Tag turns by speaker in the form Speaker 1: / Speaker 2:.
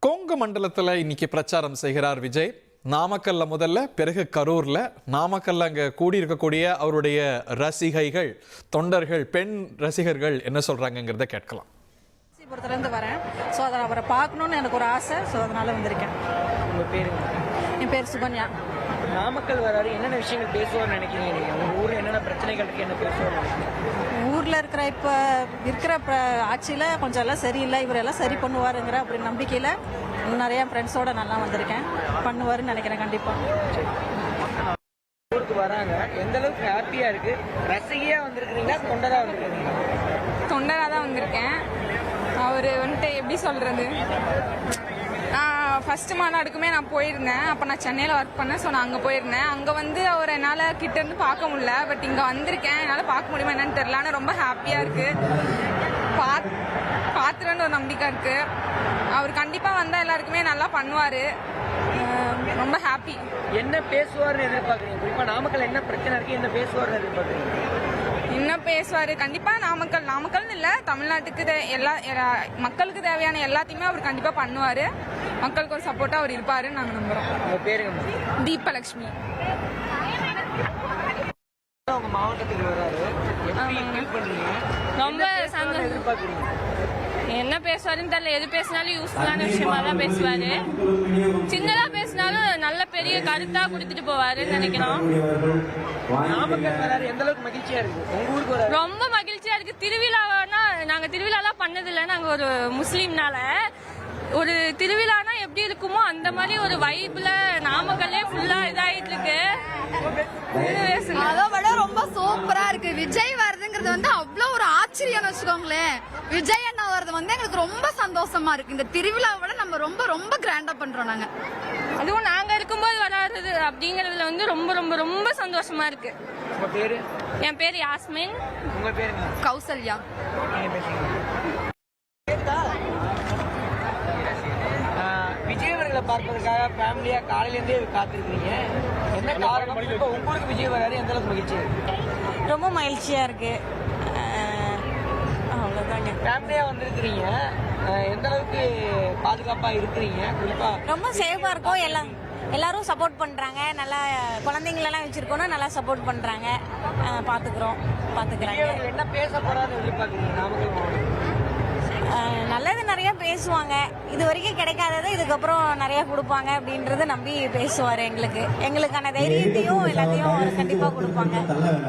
Speaker 1: கொங்கு மண்டலத்தில் இன்னைக்கு பிரச்சாரம் செய்கிறார் விஜய். நாமக்கல்ல முதல்ல, பிறகு கரூர்ல. நாமக்கல்ல அங்க கூடியிருக்கக்கூடிய அவருடைய ரசிகைகள், தொண்டர்கள், பெண் ரசிகர்கள் என்ன சொல்றாங்கிறத கேட்கலாம்.
Speaker 2: இருந்து வரேன். ஸோ அதை அவரை பார்க்கணும்னு எனக்கு ஒரு ஆசை. ஸோ அதனால வந்திருக்கேன்.
Speaker 3: உங்கள் பேர்?
Speaker 2: என் பேர் சுகன்யா.
Speaker 3: நாமக்கல் வராரு, என்னென்ன விஷயங்கள் பேசுவார்னு நினைக்கிறீங்க? நீங்கள் உங்கள் ஊரில் என்னென்ன பிரச்சனைகள் இருக்குது, என்ன பேசுவார்னு நினைக்கிறீங்க?
Speaker 2: ஊரில் இப்போ இருக்கிற ஆட்சியில் கொஞ்சம் எல்லாம் சரியில்லை, இவரெல்லாம் சரி பண்ணுவாருங்கிற அப்படி நம்பிக்கையில் நிறைய ஃப்ரெண்ட்ஸோட நல்லா வந்திருக்கேன். பண்ணுவாருன்னு நினைக்கிறேன் கண்டிப்பாக.
Speaker 3: ஊருக்கு வராங்க, எந்த அளவுக்கு ஹாப்பியாக இருக்குது? ரசிகையாக வந்திருக்கிறீங்களா, தொண்டராக வந்திருக்கிறீங்களா?
Speaker 4: தொண்டராக தான் வந்திருக்கேன். அவர் வந்துட்டு எப்படி சொல்கிறது, ஃபஸ்ட்டு மாநாடுக்குமே நான் போயிருந்தேன். அப்போ நான் சென்னையில் ஒர்க் பண்ணேன். ஸோ நான் அங்கே போயிருந்தேன். அங்கே வந்து அவர் என்னால் கிட்டேருந்து பார்க்க முடியல. பட் இங்கே வந்திருக்கேன், என்னால் பார்க்க முடியுமா என்னன்னு தெரியல. ஆனால் ரொம்ப ஹாப்பியாக இருக்குது. பார்த்துருன்னு ஒரு நம்பிக்கை இருக்குது. அவர் கண்டிப்பாக வந்தால் எல்லாருக்குமே நல்லா பண்ணுவார். ரொம்ப ஹாப்பி.
Speaker 3: என்ன பேசுவார்னு எதிர்பார்க்குறீங்க? குறிப்பாக நாமக்கல் என்ன பிரச்சனை இருக்குது, என்ன பேசுவார்னு எதிர்பார்க்குறீங்க?
Speaker 4: என்ன பேசுவார்? கண்டிப்பாக நாமக்கல்னு இல்லை, தமிழ்நாட்டுக்கு மக்களுக்கு தேவையான எல்லாத்தையுமே அவர் கண்டிப்பாக பண்ணுவார். மக்களுக்கு ஒரு சப்போர்ட்டாக அவர் இருப்பாருன்னு நாங்கள் நம்புகிறோம்.
Speaker 3: உங்கள் பேருங்க?
Speaker 4: தீபலட்சுமி.
Speaker 3: அவங்க மாவட்டத்துக்கு வராரு, எப்படி ஃபீல் பண்ணுறீங்க?
Speaker 4: ரொம்ப
Speaker 3: எதிர்பார்க்குறீங்க?
Speaker 4: என்ன பேசுவாருன்னு தெரியல. எது பேசினாலும் யூஸ்ஃபுல்லான விஷயமா தான் பேசுவாரு. சின்னதா பேசினாலும் நல்ல பெரிய கருத்தா கொடுத்துட்டு போவாருன்னு நினைக்கிறோம்.
Speaker 3: நாமக்கல் வராரு, எந்த அளவுக்கு மகிழ்ச்சியா இருக்கு? உங்க ஊருக்கு வராரு,
Speaker 4: ரொம்ப மகிழ்ச்சியா இருக்கு. திருவிழானா நாங்க திருவிழாலாம் பண்ணதில்லை. நாங்க ஒரு முஸ்லீம்னால ஒரு திருவிழானா எப்படி இருக்குமோ அந்த மாதிரி ஒரு வைப்ல நாமக்கல்லே ஃபுல்லா இதாயிட்டு இருக்கு.
Speaker 5: அதை விட ரொம்ப சூப்பரா இருக்கு. விஜய் வருதுங்கிறது வந்து அவ்வளோ ஒரு ஆச்சரியம் வச்சுக்கோங்களேன். விஜய் அண்ணா வருது வந்து எங்களுக்கு ரொம்ப சந்தோஷமா இருக்கு. இந்த திருவிழாவை விட நம்ம ரொம்ப ரொம்ப கிராண்டா பண்றோம் நாங்க.
Speaker 4: அதுவும் நாங்க இருக்கும்போது வராது அப்படிங்கறதுல வந்து ரொம்ப ரொம்ப ரொம்ப சந்தோஷமா இருக்கு.
Speaker 3: உங்க பேரு?
Speaker 4: என் பேர் யாஸ்மின்.
Speaker 3: உங்க பேருங்க?
Speaker 5: கௌசல்யா.
Speaker 3: விஜய் அவர்களை பார்ப்பதற்காக ஃபேமிலியா காலையில இருந்தே காத்திருக்கீங்க, என்ன காரணம்? இப்போ உங்களுக்கு விஜய் வராரு, எந்த அளவுக்கு மகிழ்ச்சி இருக்கு?
Speaker 2: ரொம்ப மகிழ்ச்சியாக இருக்குது. அவ்வளோதாங்க.
Speaker 3: ஃபேமிலியா வந்திருக்கிறீங்க, எந்த அளவுக்கு பாதுகாப்பா இருக்கிறீங்க? குறிப்பா
Speaker 6: ரொம்ப சேஃபாக இருக்கும். எல்லாரும் சப்போர்ட் பண்ணுறாங்க. நல்லா குழந்தைங்களெல்லாம் வச்சுருக்கோன்னா நல்லா சப்போர்ட் பண்ணுறாங்க. பார்த்துக்கிறாங்க.
Speaker 3: என்ன பேச போறான்னு எதிர்பார்க்குறீங்க? நாமக்கல் மாவட்டம்
Speaker 6: நல்லது நிறைய பேசுவாங்க. இது வரைக்கும் கிடைக்காதது இதுக்கப்புறம் நிறைய கொடுப்பாங்க அப்படின்றத நம்பி பேசுவார். எங்களுக்கான தைரியத்தையும் எல்லாத்தையும் கண்டிப்பாக கொடுப்பாங்க.